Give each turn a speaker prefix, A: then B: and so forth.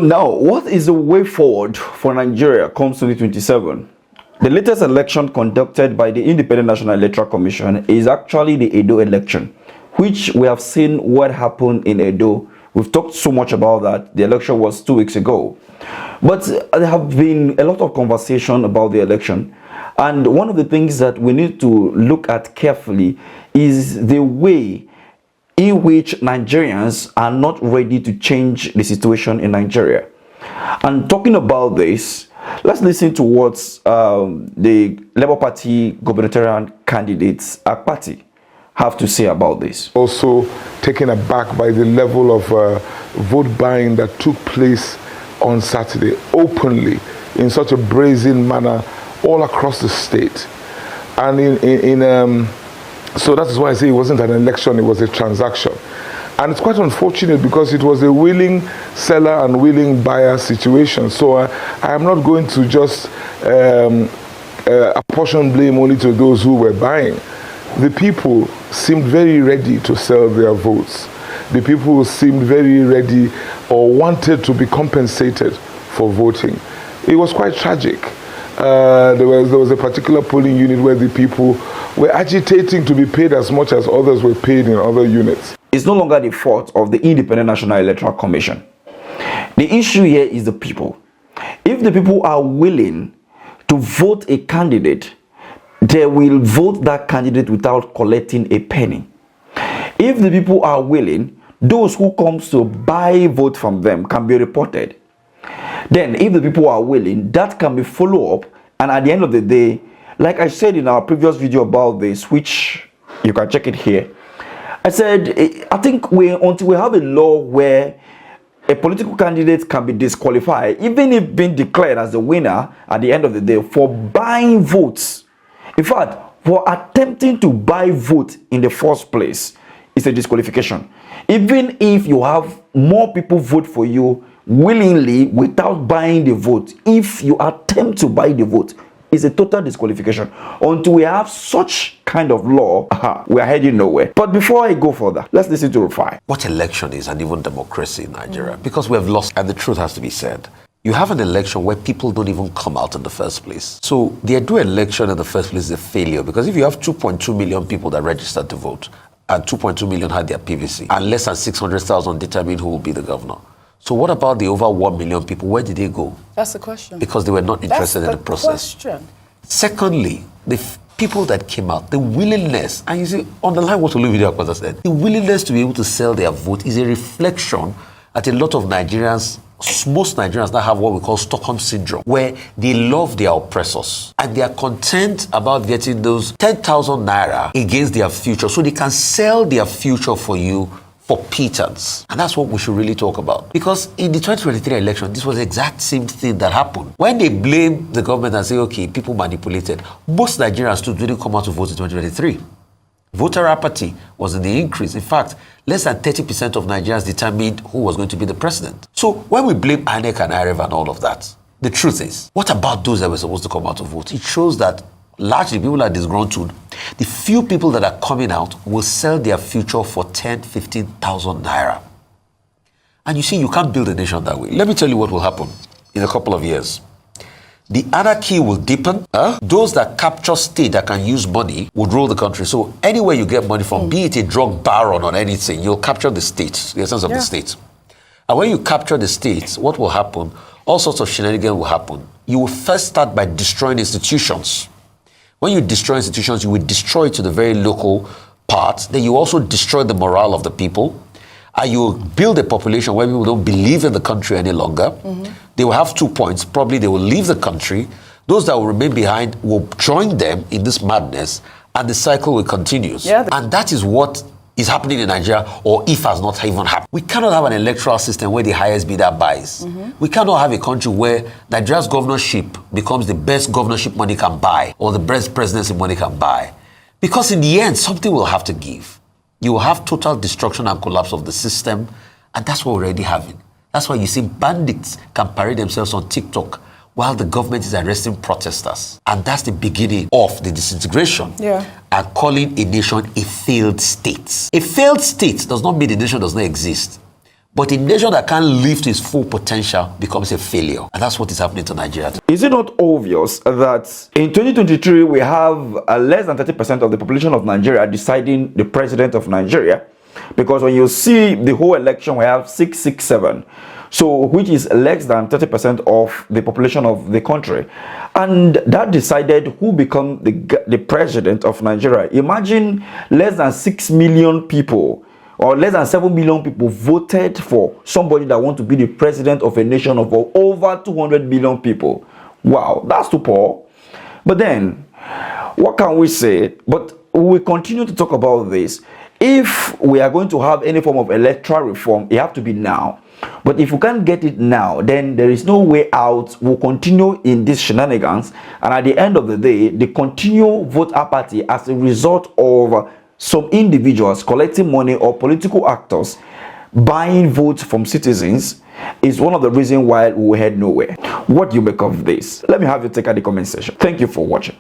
A: Now, what is the way forward for Nigeria comes 2027? The latest election conducted by the Independent National Electoral Commission is actually the Edo election, which we have seen what happened in Edo. We've talked so much about that. The election was 2 weeks ago. But there have been a lot of conversation about the election. And one of the things that we need to look at carefully is the way in which Nigerians are not ready to change the situation in Nigeria. And talking about this, let's listen to what the Labour Party gubernatorial candidates, Akpati, have to say about this.
B: Also taken aback by the level of vote buying that took place on Saturday openly in such a brazen manner all across the state. And so that is why I say it wasn't an election, it was a transaction. And it's quite unfortunate because it was a willing seller and willing buyer situation. So I am not going to just apportion blame only to those who were buying. The people seemed very ready to sell their votes. The people seemed very ready or wanted to be compensated for voting. It was quite tragic. There was a particular polling unit where the people were agitating to be paid as much as others were paid in other units.
A: It's no longer the fault of the Independent National Electoral Commission. The issue here is the people. If the people are willing to vote a candidate, they will vote that candidate without collecting a penny. If the people are willing, those who comes to buy vote from them can be reported. Then if the people are willing, that can be followed up, and at the end of the day, like I said in our previous video about this, which you can check it here, I said I think until we have a law where a political candidate can be disqualified, even if being declared as the winner at the end of the day, for buying votes. In fact, for attempting to buy vote in the first place, it's a disqualification. Even if you have more people vote for you willingly without buying the vote, if you attempt to buy the vote, it's a total disqualification. Until we have such kind of law, we are heading nowhere. But before I go further, let's listen to Rufai.
C: What election is and even democracy in Nigeria? Because we have lost, and the truth has to be said. You have an election where people don't even come out in the first place. So the Edo election in the first place is a failure, because if you have 2.2 million people that registered to vote and 2.2 million had their PVC and less than 600,000 determined who will be the governor, so what about the over 1 million people? Where did they go?
D: That's the question.
C: Because they were not interested in the process.
D: Question.
C: Secondly, the people that came out, the willingness, and you see, underline what Oluvide Akwata said, the willingness to be able to sell their vote is a reflection that a lot of Nigerians, most Nigerians now have what we call Stockholm syndrome, where they love their oppressors and they are content about getting those 10,000 naira against their future, so they can sell their future for you for pittance. And that's what we should really talk about. Because in the 2023 election, this was the exact same thing that happened. When they blame the government and say, okay, people manipulated, most Nigerians too didn't come out to vote in 2023. Voter apathy was in the increase. In fact, less than 30% of Nigerians determined who was going to be the president. So when we blame INEC and IREV and all of that, the truth is, what about those that were supposed to come out to vote? It shows that largely people are disgruntled. The few people that are coming out will sell their future for 10, 15,000 naira. And you see, you can't build a nation that way. Let me tell you what will happen in a couple of years. The anarchy will deepen. Those that capture state that can use money would rule the country. So anywhere you get money from, be it a drug baron or anything, you'll capture the state, the essence of the state. And when you capture the state, what will happen? All sorts of shenanigans will happen. You will first start by destroying institutions. When you destroy institutions, you will destroy it to the very local part. Then you also destroy the morale of the people. And you will build a population where people don't believe in the country any longer. They will have 2 points. Probably they will leave the country. Those that will remain behind will join them in this madness, and the cycle will continue. And that is what is happening in Nigeria, or if has not even happened. We cannot have an electoral system where the highest bidder buys. We cannot have a country where Nigeria's governorship becomes the best governorship money can buy, or the best presidency money can buy. Because in the end, something will have to give. You will have total destruction and collapse of the system, and that's what we're already having. That's why you see bandits can parade themselves on TikTok while the government is arresting protesters. And that's the beginning of the disintegration. And calling a nation a failed state. A failed state does not mean the nation does not exist. But a nation that can't lift its full potential becomes a failure. And that's what is happening to Nigeria.
A: Is it not obvious that in 2023 we have less than 30% of the population of Nigeria deciding the president of Nigeria? Because when you see the whole election, we have 667, so which is less than 30% of the population of the country, and that decided who become the president of Nigeria. Imagine less than 6 million people or less than 7 million people voted for somebody that want to be the president of a nation of over 200 million people. Wow, that's too poor. But then, what can we say? But we continue to talk about this. If we are going to have any form of electoral reform, it have to be now. But if we can't get it now, then there is no way out. We'll continue in these shenanigans, and at the end of the day, the Continue vote apathy as a result of some individuals collecting money or political actors buying votes from citizens is one of the reasons why we head nowhere. What do you make of this? Let me have your take at the comment section. Thank you for watching.